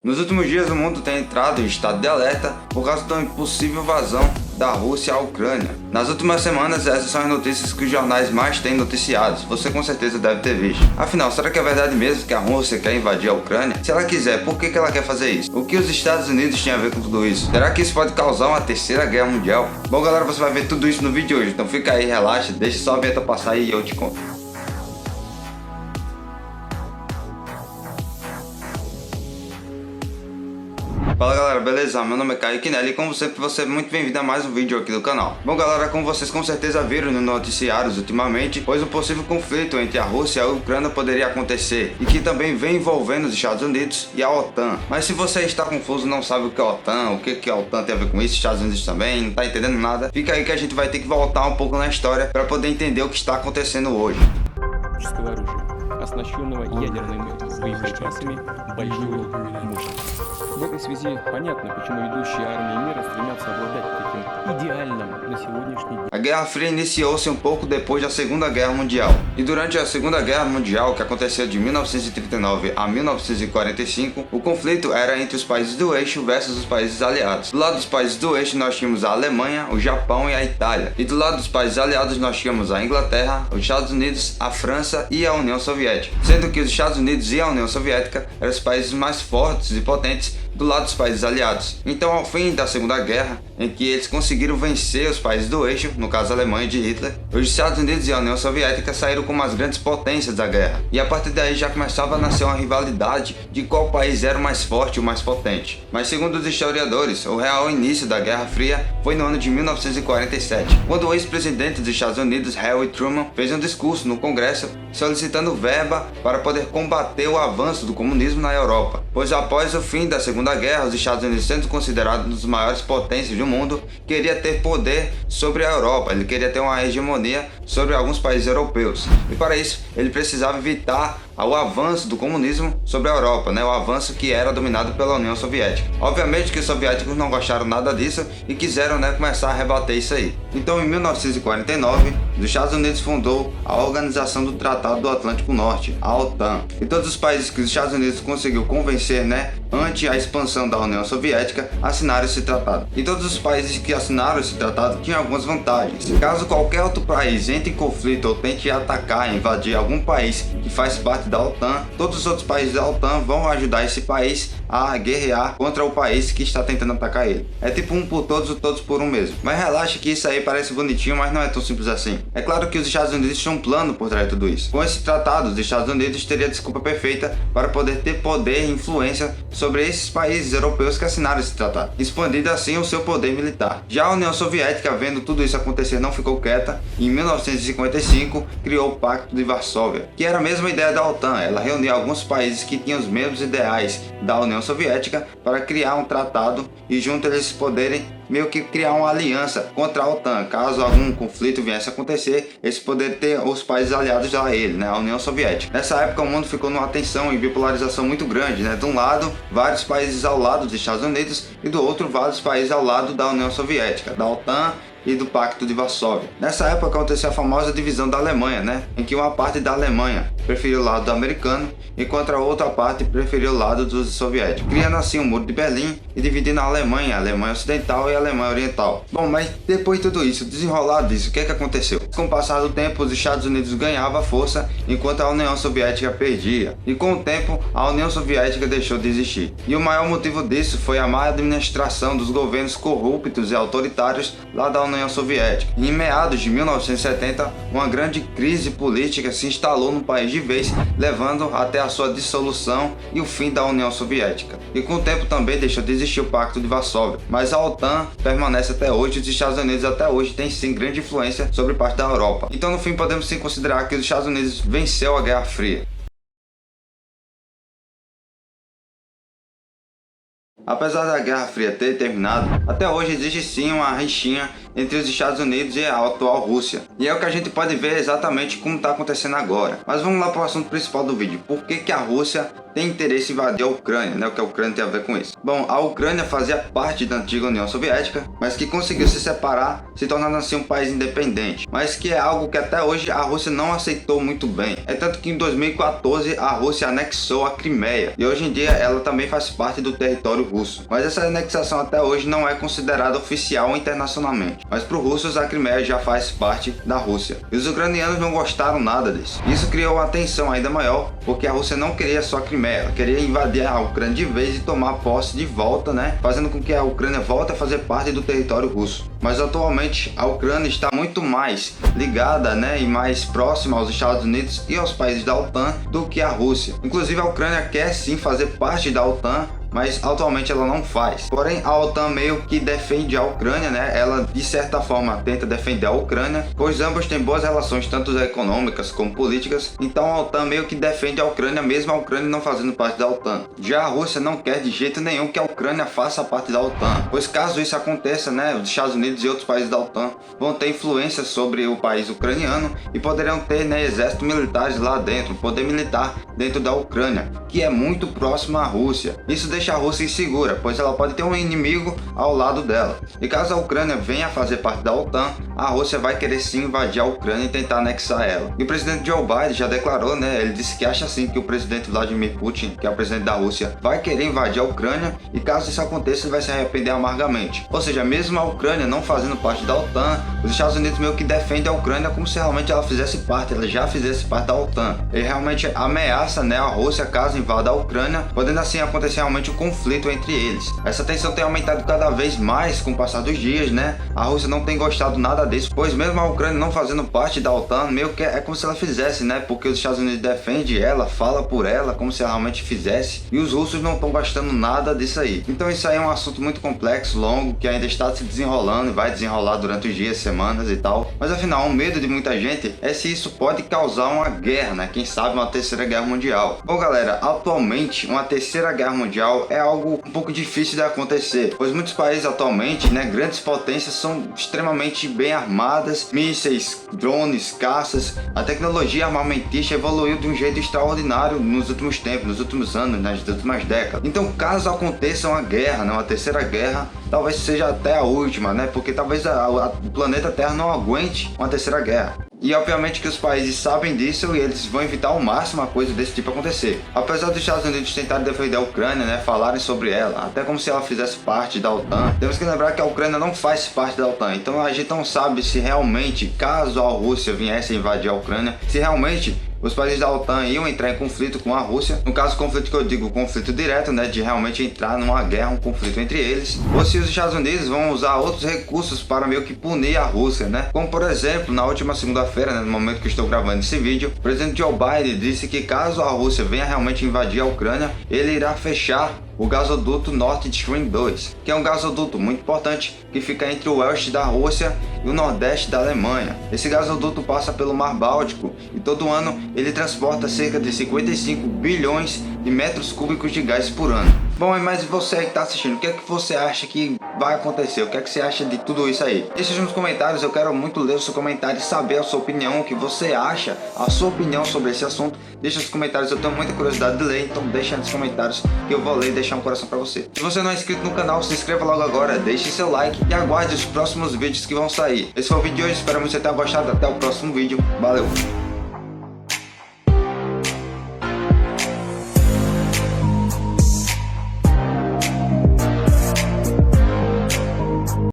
Nos últimos dias, o mundo tem entrado em estado de alerta por causa da impossível invasão da Rússia à Ucrânia. Nas últimas semanas, essas são as notícias que os jornais mais têm noticiado. Você com certeza deve ter visto. Afinal, será que é verdade mesmo que a Rússia quer invadir a Ucrânia? Se ela quiser, por que ela quer fazer isso? O que os Estados Unidos têm a ver com tudo isso? Será que isso pode causar uma terceira guerra mundial? Bom, galera, você vai ver tudo isso no vídeo de hoje. Então fica aí, relaxa, deixa só a vinheta passar e eu te conto. Fala galera, beleza? Meu nome é Kaique Nelly e como sempre você é muito bem-vindo a mais um vídeo aqui do canal. Bom galera, como vocês com certeza viram nos noticiários ultimamente, pois um possível conflito entre a Rússia e a Ucrânia poderia acontecer e que também vem envolvendo os Estados Unidos e a OTAN. Mas se você está confuso, não sabe o que é a OTAN, o que a OTAN tem a ver com isso, Estados Unidos também, não está entendendo nada, fica aí que a gente vai ter que voltar um pouco na história para poder entender o que está acontecendo hoje. Оснащенного ядерными боеприпасами большой мощности. В этой связи понятно, почему ведущие армии мира стремятся обладать таким идеальным на сегодняшний день. A Guerra Fria iniciou-se um pouco depois da Segunda Guerra Mundial. E durante a Segunda Guerra Mundial, que aconteceu de 1939 a 1945, o conflito era entre os países do eixo versus os países aliados. Do lado dos países do eixo nós tínhamos a Alemanha, o Japão e a Itália. E do lado dos países aliados nós tínhamos a Inglaterra, os Estados Unidos, a França e a União Soviética. Sendo que os Estados Unidos e a União Soviética eram os países mais fortes e potentes do lado dos países aliados. Então, ao fim da Segunda Guerra, em que eles conseguiram vencer os países do eixo, no caso a Alemanha de Hitler, os Estados Unidos e a União Soviética saíram como as grandes potências da guerra. E a partir daí já começava a nascer uma rivalidade de qual país era o mais forte e o mais potente. Mas segundo os historiadores, o real início da Guerra Fria foi no ano de 1947, quando o ex-presidente dos Estados Unidos, Harry Truman, fez um discurso no Congresso solicitando verba para poder combater o avanço do comunismo na Europa. Pois após o fim da Segunda Guerra, os Estados Unidos, sendo considerados um dos maiores potências do mundo, queria ter poder sobre a Europa, ele queria ter uma hegemonia sobre alguns países europeus. E para isso, ele precisava evitar o avanço do comunismo sobre a Europa, o avanço que era dominado pela União Soviética. Obviamente que os soviéticos não gostaram nada disso e quiseram começar a rebater isso aí. Então, em 1949, os Estados Unidos fundou a Organização do Tratado do Atlântico Norte, a OTAN. E todos os países que os Estados Unidos conseguiu convencer, ante a expansão da União Soviética, assinaram esse tratado. E todos os países que assinaram esse tratado tinham algumas vantagens. Caso qualquer outro país entre em conflito ou tente atacar, invadir algum país que faz parte da OTAN, todos os outros países da OTAN vão ajudar esse país a guerrear contra o país que está tentando atacar ele. É tipo um por todos, todos por um mesmo. Mas relaxa que isso aí parece bonitinho, mas não é tão simples assim. É claro que os Estados Unidos tinham um plano por trás de tudo isso. Com esse tratado, os Estados Unidos teriam a desculpa perfeita para poder ter poder e influência sobre esses países europeus que assinaram esse tratado, expandindo assim o seu poder militar. Já a União Soviética, vendo tudo isso acontecer, não ficou quieta e em 1955 criou o Pacto de Varsóvia, que era a mesma ideia da OTAN. Ela reunia alguns países que tinham os mesmos ideais da União Soviética para criar um tratado e junto eles poderem meio que criar uma aliança contra a OTAN. Caso algum conflito viesse a acontecer, eles poderiam ter os países aliados a ele, a União Soviética. Nessa época o mundo ficou numa tensão e bipolarização muito grande, de um lado vários países ao lado dos Estados Unidos e do outro vários países ao lado da União Soviética, da OTAN e do Pacto de Varsóvia. Nessa época aconteceu a famosa divisão da Alemanha, em que uma parte da Alemanha preferiu o lado americano, enquanto a outra parte preferiu o lado dos soviéticos, criando assim o Muro de Berlim e dividindo a Alemanha Ocidental e a Alemanha Oriental. Bom, mas depois de tudo isso, desenrolado disso, o que aconteceu? Com o passar do tempo, os Estados Unidos ganhavam força, enquanto a União Soviética perdia. E com o tempo, a União Soviética deixou de existir. E o maior motivo disso foi a má administração dos governos corruptos e autoritários lá da União Soviética. E em meados de 1970, uma grande crise política se instalou no país de vez, levando até a sua dissolução e o fim da União Soviética. E com o tempo também deixou de existir o Pacto de Varsóvia. Mas a OTAN permanece até hoje e os Estados Unidos até hoje têm sim grande influência sobre parte da Europa. Então no fim podemos sim considerar que os Estados Unidos venceu a Guerra Fria. Apesar da Guerra Fria ter terminado, até hoje existe sim uma rixinha entre os Estados Unidos e a atual Rússia. E é o que a gente pode ver exatamente como está acontecendo agora. Mas vamos lá para o assunto principal do vídeo. Por que a Rússia tem interesse em invadir a Ucrânia, né? O que a Ucrânia tem a ver com isso? Bom, a Ucrânia fazia parte da antiga União Soviética, mas que conseguiu se separar, se tornando assim um país independente. Mas que é algo que até hoje a Rússia não aceitou muito bem. É tanto que em 2014 a Rússia anexou a Crimeia. E hoje em dia ela também faz parte do território russo. Mas essa anexação até hoje não é considerada oficial internacionalmente. Mas para os russos a Crimeia já faz parte da Rússia. E os ucranianos não gostaram nada disso. Isso criou uma tensão ainda maior, porque a Rússia não queria só a Crimeia. Ela queria invadir a Ucrânia de vez e tomar posse de volta, né? Fazendo com que a Ucrânia volte a fazer parte do território russo. Mas atualmente a Ucrânia está muito mais ligada, né, e mais próxima aos Estados Unidos e aos países da OTAN do que a Rússia. Inclusive a Ucrânia quer sim fazer parte da OTAN, mas atualmente ela não faz. Porém, a OTAN meio que defende a Ucrânia, né? Ela de certa forma tenta defender a Ucrânia, pois ambos têm boas relações, tanto econômicas como políticas. Então a OTAN meio que defende a Ucrânia, mesmo a Ucrânia não fazendo parte da OTAN. Já a Rússia não quer de jeito nenhum que a Ucrânia faça parte da OTAN, pois caso isso aconteça, né, os Estados Unidos e outros países da OTAN vão ter influência sobre o país ucraniano e poderão ter, né, exércitos militares lá dentro, poder militar dentro da Ucrânia, que é muito próximo à Rússia. Isso deixa a Rússia insegura, pois ela pode ter um inimigo ao lado dela. E caso a Ucrânia venha a fazer parte da OTAN, a Rússia vai querer sim invadir a Ucrânia e tentar anexar ela. E o presidente Joe Biden já declarou, né, ele disse que acha sim que o presidente Vladimir Putin, que é o presidente da Rússia, vai querer invadir a Ucrânia, e caso isso aconteça ele vai se arrepender amargamente. Ou seja, mesmo a Ucrânia não fazendo parte da OTAN, os Estados Unidos meio que defendem a Ucrânia como se realmente ela fizesse parte, ela já fizesse parte da OTAN. Ele realmente ameaça, né, a Rússia caso invada a Ucrânia, podendo assim acontecer realmente um conflito entre eles. Essa tensão tem aumentado cada vez mais com o passar dos dias, né? A Rússia não tem gostado nada disso, pois mesmo a Ucrânia não fazendo parte da OTAN, meio que é como se ela fizesse, né? Porque os Estados Unidos defendem ela, fala por ela, como se ela realmente fizesse, e os russos não estão gostando nada disso aí. Então isso aí é um assunto muito complexo, longo, que ainda está se desenrolando e vai desenrolar durante os dias, semanas e tal. Mas afinal, o medo de muita gente é se isso pode causar uma guerra, né? Quem sabe uma terceira guerra mundial. Bom galera, atualmente uma terceira guerra mundial é algo um pouco difícil de acontecer, pois muitos países atualmente, né, grandes potências são extremamente bem armadas, mísseis, drones, caças. A tecnologia armamentista evoluiu de um jeito extraordinário nos últimos tempos, nos últimos anos, nas últimas décadas. Então caso aconteça uma guerra, né, uma terceira guerra, talvez seja até a última, né, porque talvez o planeta Terra não aguente uma terceira guerra. E obviamente que os países sabem disso e eles vão evitar ao máximo uma coisa desse tipo acontecer. Apesar dos Estados Unidos tentarem defender a Ucrânia, né, falarem sobre ela, até como se ela fizesse parte da OTAN, temos que lembrar que a Ucrânia não faz parte da OTAN. Então a gente não sabe se realmente, caso a Rússia viesse a invadir a Ucrânia, se realmente os países da OTAN iam entrar em conflito com a Rússia. No caso, conflito que eu digo, conflito direto, né, de realmente entrar numa guerra, um conflito entre eles. Ou se os Estados Unidos vão usar outros recursos para meio que punir a Rússia, né? Como por exemplo, na última segunda-feira, né, no momento que eu estou gravando esse vídeo, o presidente Joe Biden disse que caso a Rússia venha realmente invadir a Ucrânia, ele irá fechar o gasoduto Nord Stream 2, que é um gasoduto muito importante que fica entre o oeste da Rússia e o nordeste da Alemanha. Esse gasoduto passa pelo Mar Báltico e todo ano ele transporta cerca de 55 bilhões de metros cúbicos de gás por ano. Bom, mas você que está assistindo, o que é que você acha que vai acontecer? O que é que você acha de tudo isso aí? Deixa nos comentários, eu quero muito ler o seu comentário e saber a sua opinião, o que você acha, a sua opinião sobre esse assunto. Deixa nos comentários, eu tenho muita curiosidade de ler, então deixa nos comentários que eu vou ler e deixar um coração pra você. Se você não é inscrito no canal, se inscreva logo agora, deixe seu like e aguarde os próximos vídeos que vão sair. Esse foi o vídeo de hoje, espero que você tenha gostado, até o próximo vídeo, valeu!